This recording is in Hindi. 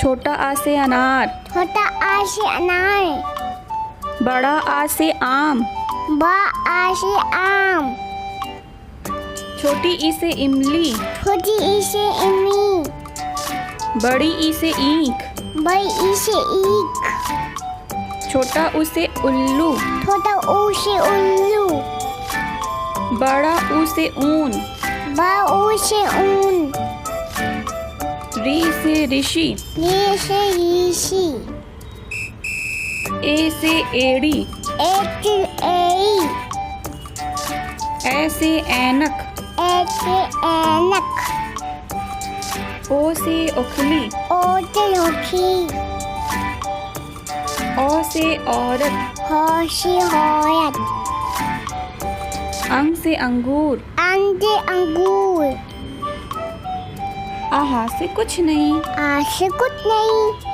छोटा आ से अनार। छोटा आ से अनार। बड़ा आ से आम। बड़ा आ से आम। छोटी ई से इमली। छोटी ई से इमली। बड़ी ई से ईंख। बड़ी ई से ईख। छोटा ऊ से उल्लू। छोटा ऊ से उल्लू। बड़ा ऊ से ऊन। बड़ा ऊ से ऊन। री से ऋषि। री से ऋषि। ए से एड़ी। ए से एड़ी। ए से ऐनक। ए से ऐनक। ओ से उखली। ओ से उखली। औ से औरत। हो से औरत। अंग से अंगूर। अंग से अंगूर। आहा से कुछ नहीं। आ से कुछ नहीं।